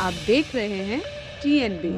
आप देख रहे हैं TNB।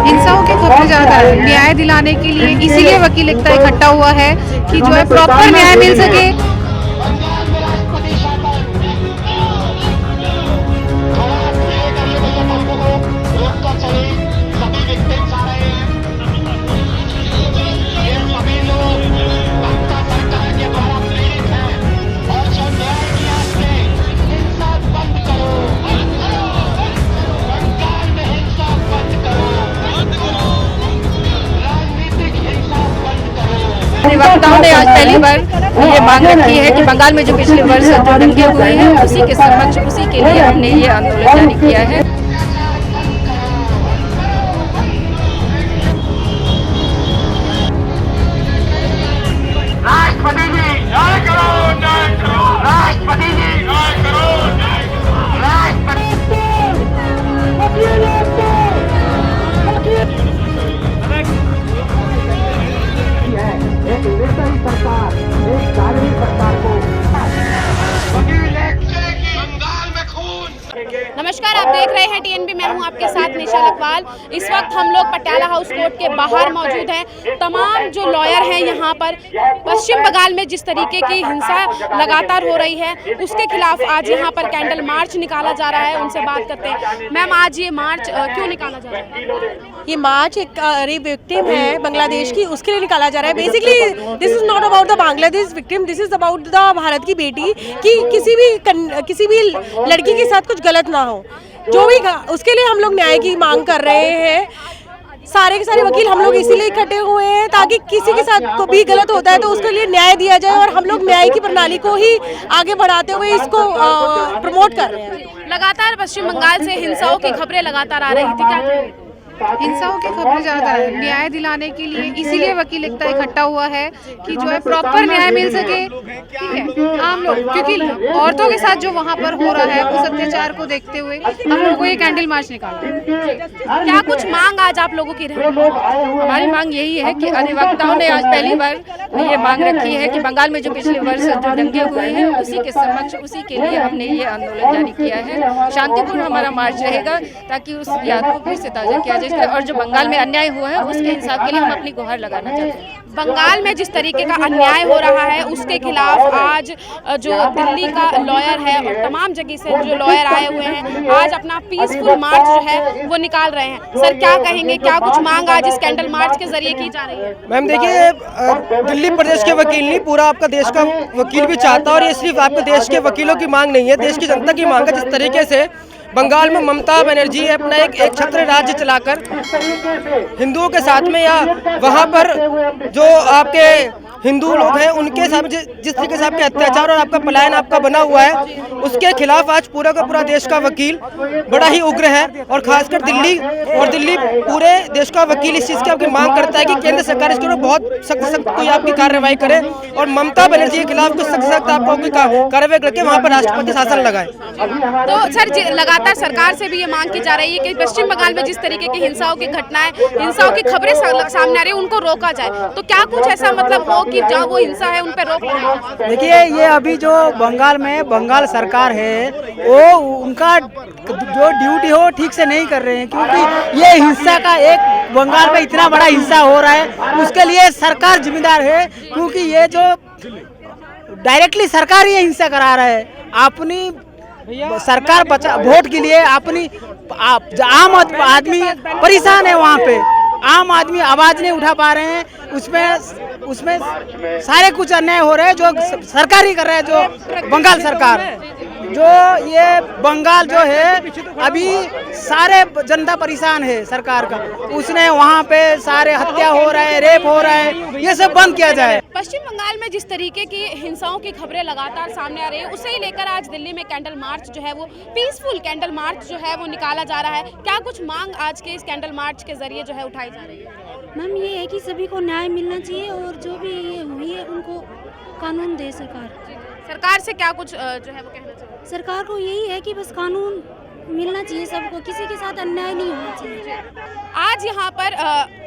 हिंसाओं के खबरें ज्यादा है, न्याय दिलाने के लिए इसीलिए वकील एकता इकट्ठा हुआ है कि जो है प्रॉपर न्याय मिल सके। अधिवक्ताओं ने आज पहली बार ये मांग रखी है कि बंगाल में जो पिछले वर्ष जो दंगे हुए हैं उसी के समक्ष उसी के लिए हमने ये आंदोलन जारी किया है। राष्ट्रपति जी न्याय करो, न्याय करो, राष्ट्रपति जी न्याय करो, न्याय करो, राष्ट्रपति एक निर्दयी सरकार, एक जालिम सरकार को बंगाल में खून। नमस्कार, आप देख रहे हैं TNB। मैं हूं आपके साथ निशा लखवाल। इस वक्त हम लोग पटियाला हाउस कोर्ट के बाहर मौजूद हैं। तमाम जो लॉयर हैं यहाँ पर पश्चिम बंगाल में जिस तरीके की हिंसा लगातार हो रही है उसके खिलाफ आज यहाँ पर कैंडल मार्च निकाला जा रहा है। उनसे बात करते हैं। मैम, आज ये मार्च क्यों निकाला जा रहा है? ये मार्च एक रेप विक्टिम है बांग्लादेश की, उसके लिए निकाला जा रहा है। Basically this is not about the Bangladesh victim, this is about the Bharat की बेटी कि किसी भी लड़की के साथ कुछ गलत ना हो। जो भी उसके लिए हम लोग न्याय की मांग कर रहे हैं। सारे के सारे वकील हम लोग इसीलिए इकट्ठे हुए हैं ताकि किसी के साथ को भी गलत होता है तो उसके लिए न्याय दिया जाए, और हम लोग न्याय की प्रणाली को ही आगे बढ़ाते हुए इसको प्रमोट कर रहे हैं। लगातार पश्चिम बंगाल से हिंसाओं की खबरें लगातार आ रही थी, क्या हिंसाओं के खबरें ज्यादा है, न्याय दिलाने के लिए इसीलिए वकील एकता इकट्ठा हुआ है कि जो है प्रॉपर न्याय मिल सके। ठीक है, आम लोग, क्योंकि औरतों के साथ जो वहाँ पर हो रहा है उस अत्याचार को देखते हुए हम लोगों को ये कैंडल मार्च निकाला। क्या कुछ मांग आज आप लोगों की रही? हमारी मांग यही है कि अधिवक्ताओं ने आज पहली बार ये मांग रखी है कि बंगाल में जो पिछले वर्ष जो दंगे हुए हैं उसी के समक्ष उसी के लिए हमने ये आंदोलन जारी किया है। शांतिपूर्ण हमारा मार्च रहेगा ताकि उस याद को फिर से ताजा किया जाए, और जो बंगाल में अन्याय हुआ है उसके इंसाफ के लिए हम अपनी गुहार लगाना चाहते हैं। बंगाल में जिस तरीके का अन्याय हो रहा है उसके खिलाफ आज जो दिल्ली का लॉयर है और तमाम जगह से जो लॉयर आए हुए हैं आज अपना पीसफुल मार्च जो है वो निकाल रहे हैं। सर, क्या कहेंगे, क्या कुछ मांग आज इस कैंडल मार्च के जरिए की जा रही है? मैम देखिए, दिल्ली प्रदेश के वकील नहीं, पूरा आपका देश का वकील भी चाहता है, और ये सिर्फ आपके देश के वकीलों की मांग नहीं है, देश की जनता की मांग है। जिस तरीके से बंगाल में ममता बनर्जी अपना एक छत्र राज्य चलाकर हिंदुओं के साथ में या वहाँ पर जो आपके हिंदू लोग हैं उनके साथ जिस तरीके से आपके अत्याचार और आपका पलायन आपका बना हुआ है उसके खिलाफ आज पूरा का पूरा देश का वकील बड़ा ही उग्र है, और खासकर दिल्ली पूरे देश का वकील इस चीज़ की आपकी मांग करता है कि केंद्र सरकार इसके ऊपर बहुत सख्त कोई आपकी कार्रवाई करे और ममता बनर्जी के खिलाफ कुछ सख्त आपको कार्रवाई करके वहाँ पर राष्ट्रपति शासन लगाए। तो सर, लगातार सरकार से भी ये मांग की जा रही है कि पश्चिम बंगाल में जिस तरीके की हिंसाओं की घटनाएं, हिंसाओं की खबरें सामने आ रही है उनको रोका जाए। तो क्या कुछ ऐसा मतलब हो कि जहाँ वो हिंसा है उन पर रोक लगाए? देखिए, ये अभी जो बंगाल में बंगाल सरकार है वो उनका जो ड्यूटी हो ठीक से नहीं कर रहे हैं, क्योंकि ये हिंसा का एक बंगाल में इतना बड़ा हिंसा हो रहा है उसके लिए सरकार जिम्मेदार है, क्योंकि ये जो डायरेक्टली सरकार ये हिंसा करा रहा है। अपनी सरकार वोट के लिए अपनी आम आदमी परेशान है, वहाँ पे आम आदमी आवाज नहीं उठा पा रहे हैं, उसमें सारे कुछ अन्याय हो रहे हैं जो सरकार ही कर रहा है, जो बंगाल सरकार। जो ये बंगाल जो है अभी सारे जनता परेशान है सरकार का, उसने वहाँ पे सारे हत्या हो रहा है, रेप हो रहा है, ये सब बंद किया जाए। पश्चिम बंगाल में जिस तरीके की हिंसाओं की खबरें लगातार सामने आ रही है उसे ही लेकर आज दिल्ली में कैंडल मार्च जो है वो पीसफुल कैंडल मार्च जो है वो निकाला जा रहा है। क्या कुछ मांग आज के इस कैंडल मार्च के जरिए जो है उठाई जा रही है? मैम, ये है कि सभी को न्याय मिलना चाहिए और जो भी ये हुई है उनको कानून दे सरकार। सरकार से क्या कुछ जो है वो कहना चाहिए? सरकार को यही है कि बस कानून मिलना चाहिए सबको, किसी के साथ अन्याय नहीं होना चाहिए। आज यहाँ पर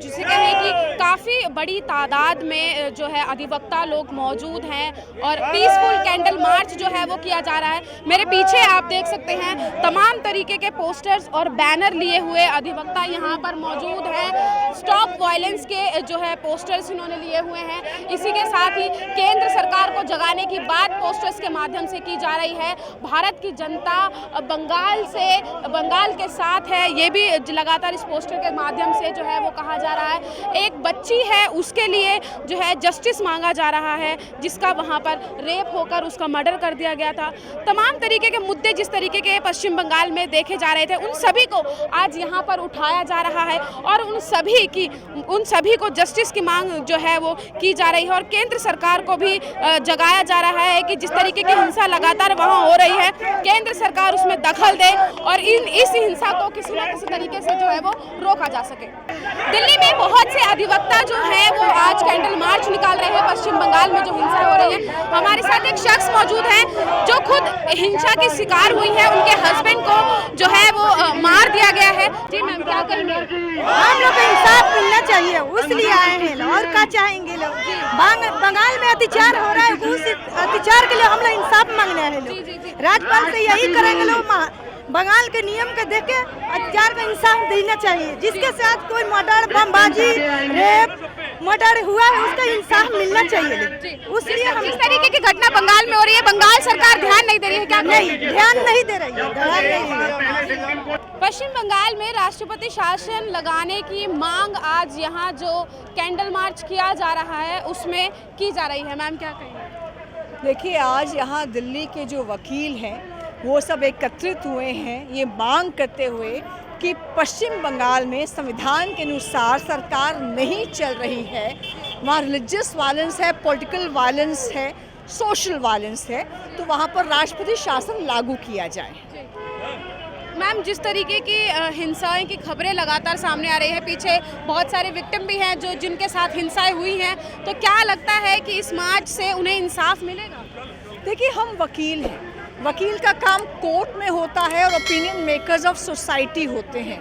जिसे कहें कि काफ़ी बड़ी तादाद में जो है अधिवक्ता लोग मौजूद हैं और पीसफुल कैंडल मार्च जो है वो किया जा रहा है। मेरे पीछे आप देख सकते हैं तमाम तरीके के पोस्टर्स और बैनर लिए हुए अधिवक्ता यहाँ पर मौजूद हैं। स्टॉप वायलेंस के जो है पोस्टर्स इन्होंने लिए हुए हैं। इसी के साथ ही केंद्र सरकार को जगाने की बात पोस्टर्स के माध्यम से की जा रही है। भारत की जनता बंगाल के साथ है, ये भी लगातार इस पोस्टर के माध्यम से जो है वो कहा जा रहा है। एक बच्ची है, उसके लिए जो है जस्टिस मांगा जा रहा है, जिसका वहाँ पर रेप होकर उसका मर्डर कर दिया गया था। तमाम तरीके के मुद्दे जिस तरीके के पश्चिम बंगाल में देखे जा रहे थे, उन सभी को आज यहाँ पर उठाया जा रहा है और उन सभी को जस्टिस की मांग जो है वो की जा रही है। और केंद्र सरकार को भी जगाया जा रहा है कि जिस तरीके की हिंसा लगातार वहाँ हो रही है, केंद्र सरकार उसमें दखल दे और इस हिंसा को किसी न किसी तरीके से जो है वो रोका जा सके। दिल्ली में बहुत से अधिवक्ता जो हैं वो आज कैंडल मार्च निकाल रहे हैं पश्चिम बंगाल में जो हिंसा हो रही है। हमारे साथ एक शख्स मौजूद है जो खुद हिंसा की शिकार हुई है, उनके हस्बैंड को जो है वो मार दिया गया है। जी मैम, क्या कहेंगे? हम लोग को इंसाफ मिलना चाहिए, उसलिए आए हैं लोग, और क्या चाहेंगे लोग। बंगाल में अत्याचार हो रहा है, उस अत्याचार के लिए हम लोग इंसाफ मांगने आए लोग। राज्यपाल से यही करेंगे लोग, बंगाल के नियम के देख के अत्याचार का इंसाफ देना चाहिए। जिसके साथ कोई मर्डर, बमबाजी, रेप, मर्डर हुआ है, उसका इंसाफ मिलना चाहिए। उसलिए हम जिस तरीके की घटना बंगाल में हो रही है, बंगाल सरकार ध्यान नहीं दे रही है क्या? नहीं, ध्यान नहीं दे रही है। पश्चिम बंगाल में राष्ट्रपति शासन लगाने की मांग आज यहाँ जो कैंडल मार्च किया जा रहा है उसमें की जा रही है। मैम, क्या कहेंगे? देखिए, आज यहाँ दिल्ली के जो वकील हैं वो सब एकत्रित हुए हैं ये मांग करते हुए कि पश्चिम बंगाल में संविधान के अनुसार सरकार नहीं चल रही है। वहाँ रिलीजियस वायलेंस है, पॉलिटिकल वायलेंस है, सोशल वायलेंस है, तो वहाँ पर राष्ट्रपति शासन लागू किया जाए। मैम, जिस तरीके की हिंसाएं की खबरें लगातार सामने आ रही है, पीछे बहुत सारे विक्टिम भी हैं जो जिनके साथ हिंसाएं हुई हैं, तो क्या लगता है कि इस मार्च से उन्हें इंसाफ मिलेगा? देखिए, हम वकील हैं, वकील का काम कोर्ट में होता है और ओपिनियन मेकर्स ऑफ सोसाइटी होते हैं।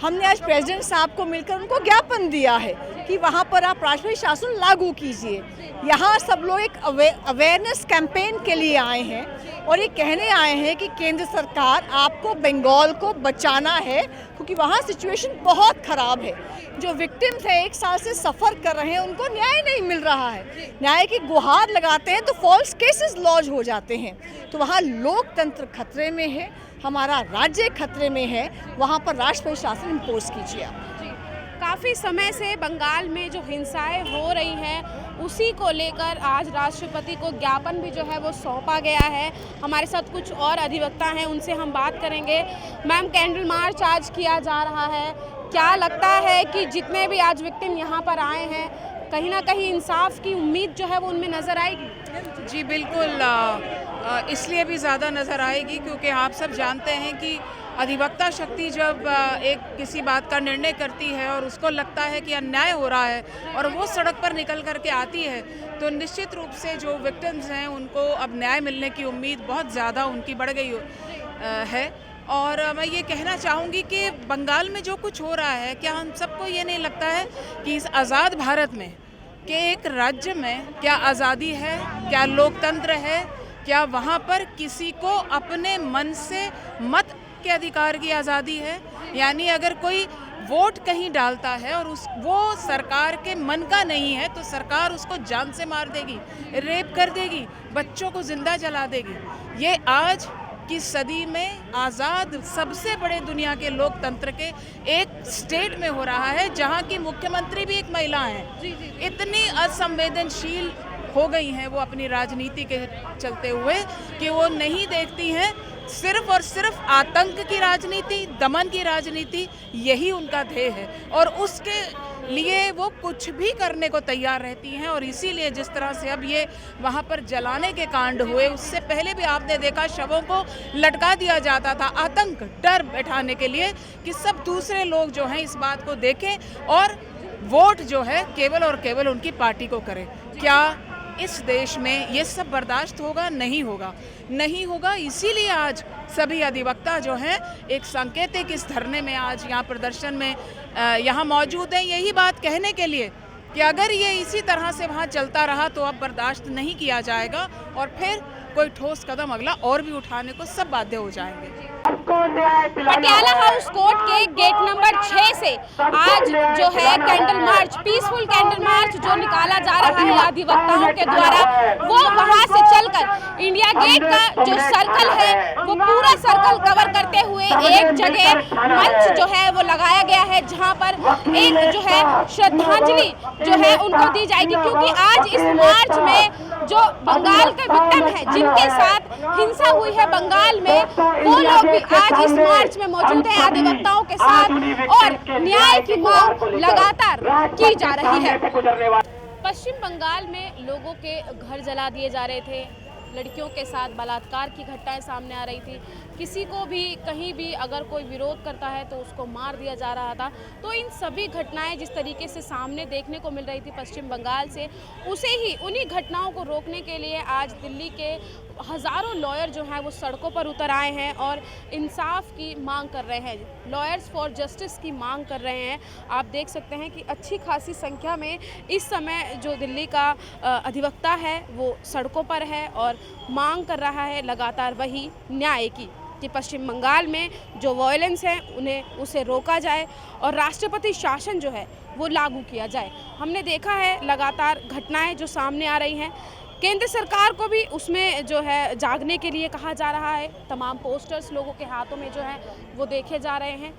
हमने आज प्रेसिडेंट साहब को मिलकर उनको ज्ञापन दिया है कि वहाँ पर आप राष्ट्रपति शासन लागू कीजिए। यहाँ सब लोग एक अवेयरनेस कैंपेन के लिए आए हैं और ये कहने आए हैं कि केंद्र सरकार आपको बंगाल को बचाना है, क्योंकि वहाँ सिचुएशन बहुत ख़राब है। जो विक्टिम्स हैं 1 साल से सफ़र कर रहे हैं, उनको न्याय नहीं मिल रहा है। न्याय की गुहार लगाते हैं तो फॉल्स केसेस लॉन्च हो जाते हैं। तो वहाँ लोकतंत्र खतरे में है, हमारा राज्य खतरे में है। वहाँ पर राष्ट्रपति शासन इम्पोज कीजिए आप। काफ़ी समय से बंगाल में जो हिंसाएं हो रही हैं उसी को लेकर आज राष्ट्रपति को ज्ञापन भी जो है वो सौंपा गया है। हमारे साथ कुछ और अधिवक्ता हैं, उनसे हम बात करेंगे। मैम, कैंडल मार्च आज किया जा रहा है, क्या लगता है कि जितने भी आज विक्टिम यहाँ पर आए हैं, कहीं ना कहीं इंसाफ की उम्मीद जो है वो उनमें नज़र आएगी? जी बिल्कुल, इसलिए भी ज़्यादा नज़र आएगी क्योंकि आप सब जानते हैं कि अधिवक्ता शक्ति जब एक किसी बात का निर्णय करती है और उसको लगता है कि अन्याय हो रहा है और वो सड़क पर निकल करके आती है, तो निश्चित रूप से जो विक्टिम्स हैं उनको अब न्याय मिलने की उम्मीद बहुत ज़्यादा उनकी बढ़ गई है। और मैं ये कहना चाहूँगी कि बंगाल में जो कुछ हो रहा है, क्या हम सबको ये नहीं लगता है कि इस आज़ाद भारत में कि एक राज्य में क्या आज़ादी है, क्या लोकतंत्र है, क्या वहाँ पर किसी को अपने मन से मत के अधिकार की आज़ादी है? यानी अगर कोई वोट कहीं डालता है और वो सरकार के मन का नहीं है तो सरकार उसको जान से मार देगी, रेप कर देगी, बच्चों को जिंदा जला देगी। ये आज की सदी में आज़ाद सबसे बड़े दुनिया के लोकतंत्र के एक स्टेट में हो रहा है, जहाँ की मुख्यमंत्री भी एक महिला है। इतनी असंवेदनशील हो गई हैं वो अपनी राजनीति के चलते हुए कि वो नहीं देखती हैं सिर्फ और सिर्फ आतंक की राजनीति, दमन की राजनीति, यही उनका ध्येय है और उसके लिए वो कुछ भी करने को तैयार रहती हैं। और इसीलिए जिस तरह से अब ये वहाँ पर जलाने के कांड हुए, उससे पहले भी आपने देखा शवों को लटका दिया जाता था, आतंक, डर बैठाने के लिए कि सब दूसरे लोग जो हैं इस बात को देखें और वोट जो है केवल और केवल उनकी पार्टी को करें। क्या इस देश में ये सब बर्दाश्त होगा? नहीं होगा, नहीं होगा। इसीलिए आज सभी अधिवक्ता जो हैं एक सांकेतिक इस धरने में आज यहाँ प्रदर्शन में यहाँ मौजूद हैं, यही बात कहने के लिए कि अगर ये इसी तरह से वहाँ चलता रहा तो अब बर्दाश्त नहीं किया जाएगा और फिर कोई ठोस कदम अगला और भी उठाने को सब बाध्य हो जाएंगे। पटियाला हाउस कोर्ट के गेट नंबर 6 से आज जो है candle march, peaceful candle march जो निकाला जा रहा है अधिवक्ताओं के द्वारा, वो वहां से चलकर इंडिया गेट का जो सर्कल है वो पूरा सर्कल कवर करते हुए एक जगह मंच जो है वो लगाया गया है, जहां पर एक जो है श्रद्धांजलि जो है उनको दी जाएगी, क्योंकि आज इस मार्च में जो बंगाल के विक्टिम है, जिनके साथ हिंसा हुई है बंगाल में, वो लोग भी आज इस मार्च में मौजूद हैं अधिवक्ताओं के साथ और न्याय की मांग लगातार की जा रही है। पश्चिम बंगाल में लोगों के घर जला दिए जा रहे थे, लड़कियों के साथ बलात्कार की घटनाएं सामने आ रही थी, किसी को भी कहीं भी अगर कोई विरोध करता है तो उसको मार दिया जा रहा था। तो इन सभी घटनाएं जिस तरीके से सामने देखने को मिल रही थी पश्चिम बंगाल से, उन्हीं घटनाओं को रोकने के लिए आज दिल्ली के हज़ारों लॉयर जो हैं वो सड़कों पर उतर आए हैं और इंसाफ की मांग कर रहे हैं, लॉयर्स फॉर जस्टिस की मांग कर रहे हैं। आप देख सकते हैं कि अच्छी खासी संख्या में इस समय जो दिल्ली का अधिवक्ता है वो सड़कों पर है और मांग कर रहा है लगातार वही न्याय की, कि पश्चिम बंगाल में जो वायलेंस है उसे रोका जाए और राष्ट्रपति शासन जो है वो लागू किया जाए। हमने देखा है लगातार घटनाएं जो सामने आ रही हैं, केंद्र सरकार को भी उसमें जो है जागने के लिए कहा जा रहा है। तमाम पोस्टर्स लोगों के हाथों में जो है वो देखे जा रहे हैं।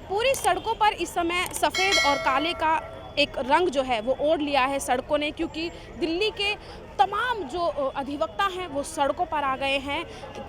पूरी सड़कों पर इस समय सफ़ेद और काले का एक रंग जो है वो ओढ़ लिया है सड़कों ने, क्योंकि दिल्ली के तमाम जो अधिवक्ता हैं वो सड़कों पर आ गए हैं।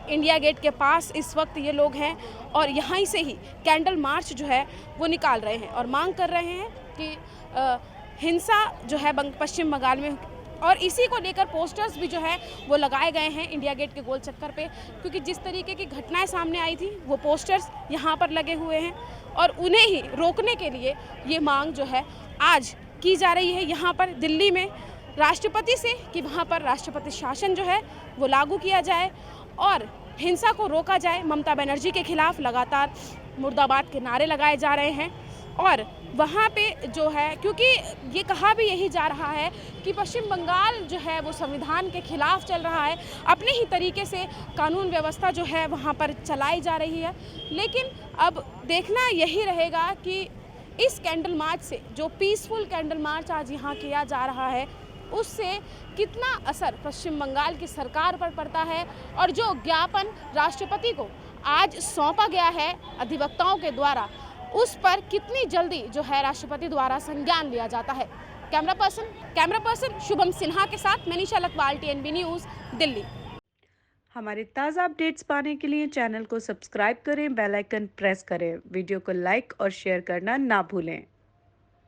इंडिया गेट के पास इस वक्त ये लोग हैं और यहाँ से ही कैंडल मार्च जो है वो निकाल रहे हैं और मांग कर रहे हैं कि हिंसा जो है पश्चिम बंगाल में, और इसी को लेकर पोस्टर्स भी जो है वो लगाए गए हैं इंडिया गेट के गोल चक्कर पे, क्योंकि जिस तरीके की घटनाएं सामने आई थी वो पोस्टर्स यहाँ पर लगे हुए हैं और उन्हें ही रोकने के लिए ये मांग जो है आज की जा रही है यहाँ पर दिल्ली में राष्ट्रपति से, कि वहाँ पर राष्ट्रपति शासन जो है वो लागू किया जाए और हिंसा को रोका जाए। ममता बनर्जी के खिलाफ लगातार मुर्दाबाद के नारे लगाए जा रहे हैं और वहाँ पे जो है, क्योंकि ये कहा भी यही जा रहा है कि पश्चिम बंगाल जो है वो संविधान के खिलाफ चल रहा है, अपने ही तरीके से कानून व्यवस्था जो है वहाँ पर चलाई जा रही है। लेकिन अब देखना यही रहेगा कि इस कैंडल मार्च से, जो पीसफुल कैंडल मार्च आज यहाँ किया जा रहा है, उससे कितना असर पश्चिम बंगाल की सरकार पर पड़ता है और जो ज्ञापन राष्ट्रपति को आज सौंपा गया है अधिवक्ताओं के द्वारा, उस पर कितनी जल्दी जो है राष्ट्रपति द्वारा संज्ञान लिया जाता है। कैमरा पर्सन शुभम सिन्हा के साथ मनीषा लखवाल, TNB न्यूज़, दिल्ली। हमारे ताज़ा अपडेट्स पाने के लिए चैनल को सब्सक्राइब करें, बेल आइकन प्रेस करें, वीडियो को लाइक और शेयर करना ना भूलें।